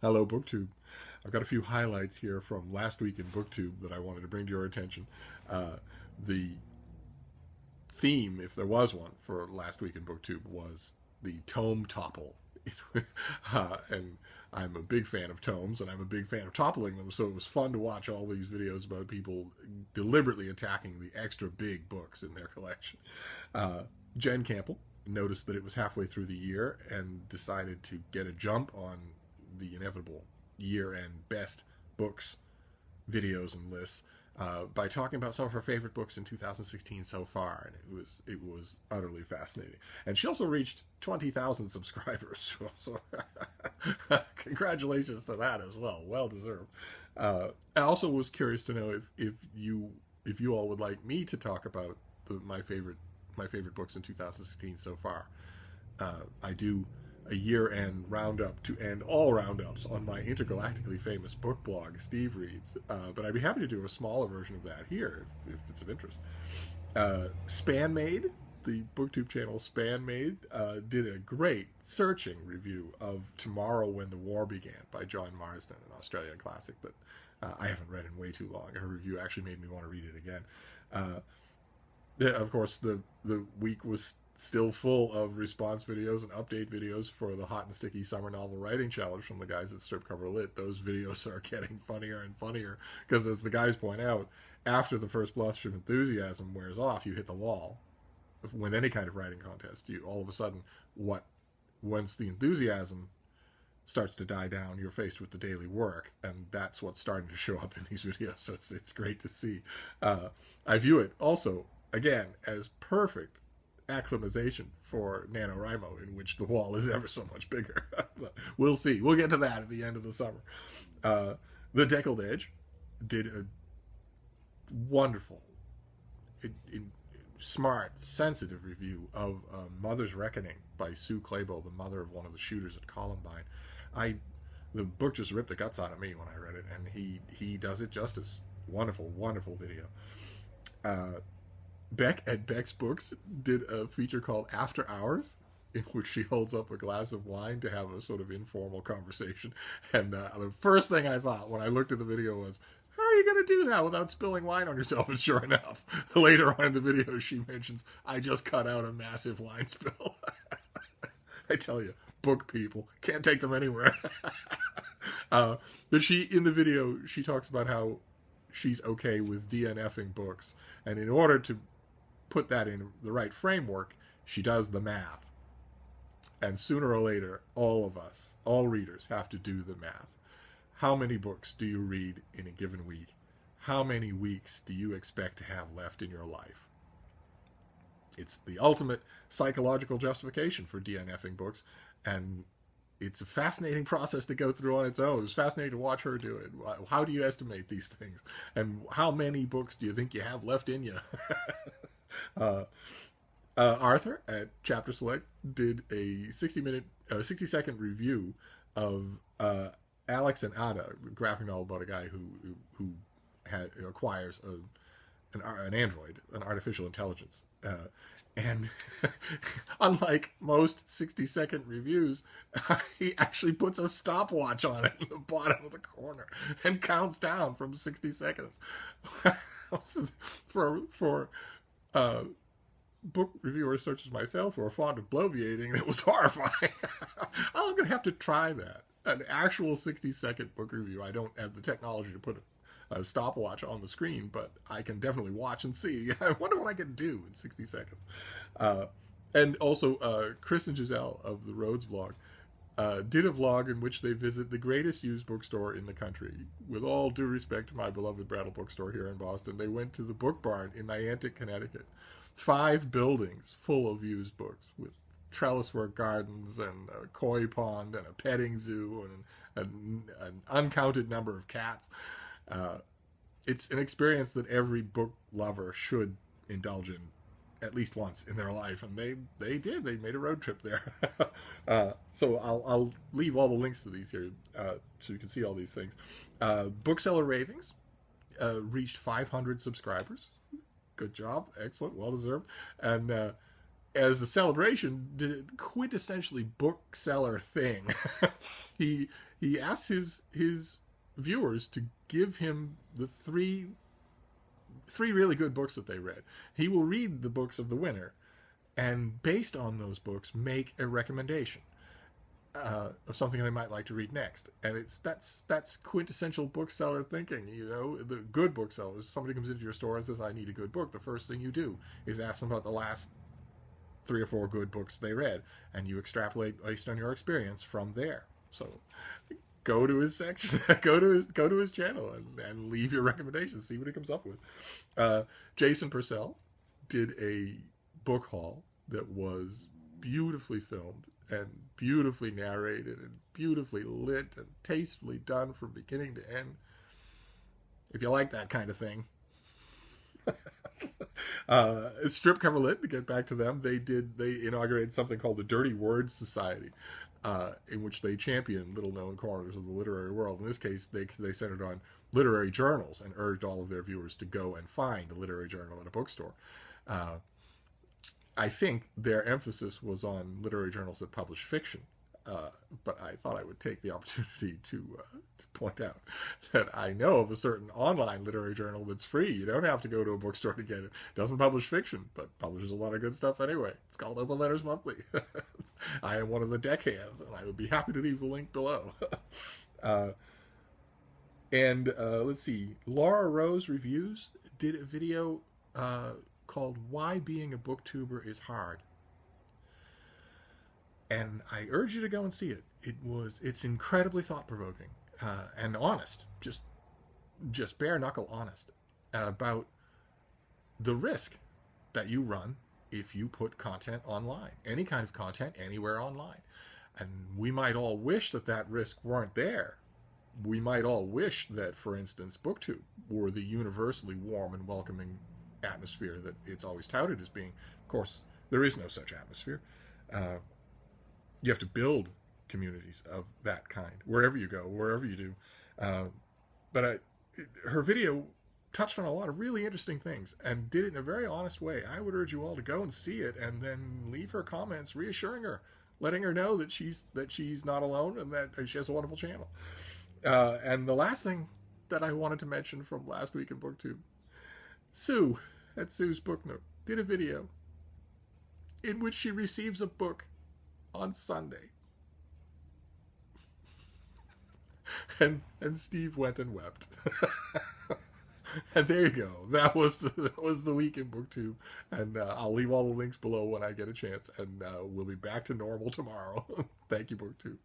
Hello, BookTube. I've got a few highlights here from last week in BookTube that I wanted to bring to your attention. The theme, if there was one, for last week in BookTube was the tome topple. And I'm a big fan of tomes, and I'm a big fan of toppling them, so it was fun to watch all these videos about people deliberately attacking the extra big books in their collection. Jen Campbell noticed that it was halfway through the year and decided to get a jump on the inevitable year-end best books videos and lists by talking about some of her favorite books in 2016 so far, and it was utterly fascinating. And she also reached 20,000 subscribers, so congratulations to that as well. Well deserved. I also was curious to know if you all would like me to talk about my favorite books in 2016 so far. I do a year-end roundup to end all roundups on my intergalactically famous book blog, Steve Reads. But I'd be happy to do a smaller version of that here if it's of interest. Spanmade, the BookTube channel Spanmade, did a great searching review of Tomorrow When the War Began by John Marsden, an Australian classic that I haven't read in way too long. Her review actually made me want to read it again. Of course, the week was still full of response videos and update videos for the Hot and Sticky Summer Novel Writing Challenge from the guys at Stripcover Lit. Those videos are getting funnier and funnier because, as the guys point out, after the first blush of enthusiasm wears off, you hit the wall. With any kind of writing contest, you all of a sudden, once the enthusiasm starts to die down, you're faced with the daily work, and that's what's starting to show up in these videos. So it's great to see. I view it also, again, as perfect acclimatization for NaNoWriMo, in which the wall is ever so much bigger. But we'll see. We'll get to that at the end of the summer. The Deckled Edge did a wonderful, smart, sensitive review of Mother's Reckoning by Sue Claybo, the mother of one of the shooters at Columbine. The book just ripped the guts out of me when I read it, and he does it justice. Wonderful, wonderful video. Beck at Beck's Books did a feature called After Hours, in which she holds up a glass of wine to have a sort of informal conversation. And the first thing I thought when I looked at the video was, how are you going to do that without spilling wine on yourself? And sure enough, later on in the video, she mentions, I just cut out a massive wine spill. I tell you, book people, can't take them anywhere. But in the video, she talks about how she's okay with DNFing books. And in order to put that in the right framework, she does the math. And sooner or later, all of us, all readers, have to do the math. How many books do you read in a given week? How many weeks do you expect to have left in your life? It's the ultimate psychological justification for DNFing books, and it's a fascinating process to go through on its own. It was fascinating to watch her do it. How do you estimate these things? And how many books do you think you have left in you? Arthur at Chapter Select did a 60-second review of Alex and Ada, a graphic novel about a guy who acquires an android, an artificial intelligence. And unlike most 60-second reviews, he actually puts a stopwatch on it in the bottom of the corner and counts down from 60 seconds. For book reviewers such as myself who are fond of bloviating, it was horrifying. I'm going to have to try that. An actual 60-second book review. I don't have the technology to put a stopwatch on the screen, but I can definitely watch and see. I wonder what I can do in 60 seconds. And also, Chris and Giselle of the Rhodes vlog did a vlog in which they visit the greatest used bookstore in the country. With all due respect to my beloved Brattle Bookstore here in Boston, they went to the Book Barn in Niantic, Connecticut. 5 buildings full of used books with trellis work gardens and a koi pond and a petting zoo and an uncounted number of cats. It's an experience that every book lover should indulge in at least once in their life, and they did. They made a road trip there. So I'll leave all the links to these here so you can see all these things. Bookseller Ravings reached 500 subscribers. Good job. Excellent. Well deserved. And as a celebration, did a quintessentially bookseller thing. he asked his viewers to give him the three really good books that they read. He will read the books of the winner, and based on those books, make a recommendation of something they might like to read next. And that's quintessential bookseller thinking. You know, the good booksellers. Somebody comes into your store and says, "I need a good book." The first thing you do is ask them about the last 3 or 4 good books they read, and you extrapolate based on your experience from there. So go to his section, go to his channel, and leave your recommendations. See what he comes up with. Jason Purcell did a book haul that was beautifully filmed and beautifully narrated and beautifully lit and tastefully done from beginning to end. If you like that kind of thing. Strip Cover Lit, to get back to them, they inaugurated something called the Dirty Words Society, in which they champion little known corners of the literary world. In this case, they centered on literary journals and urged all of their viewers to go and find a literary journal at a bookstore. I think their emphasis was on literary journals that publish fiction, but I thought I would take the opportunity to point out that I know of a certain online literary journal that's free. You don't have to go to a bookstore to get it. It doesn't publish fiction, but publishes a lot of good stuff anyway. It's called Open Letters Monthly. I am one of the deckhands, and I would be happy to leave the link below. Let's see. Laura Rose Reviews did a video called Why Being a BookTuber is Hard. And I urge you to go and see it. It's incredibly thought-provoking and honest, just bare-knuckle honest about the risk that you run if you put content online, any kind of content, anywhere online. And we might all wish that risk weren't there. We might all wish that, for instance, BookTube were the universally warm and welcoming atmosphere that it's always touted as being. Of course, there is no such atmosphere. You have to build communities of that kind wherever you go, wherever you do. But her video touched on a lot of really interesting things and did it in a very honest way. I would urge you all to go and see it and then leave her comments reassuring her, letting her know that she's not alone and that she has a wonderful channel. And the last thing that I wanted to mention from last week in BookTube, Sue at Sue's Book Nook did a video in which she receives a book on Sunday. And Steve went and wept. And there you go. That was the week in BookTube. And I'll leave all the links below when I get a chance. And we'll be back to normal tomorrow. Thank you, BookTube.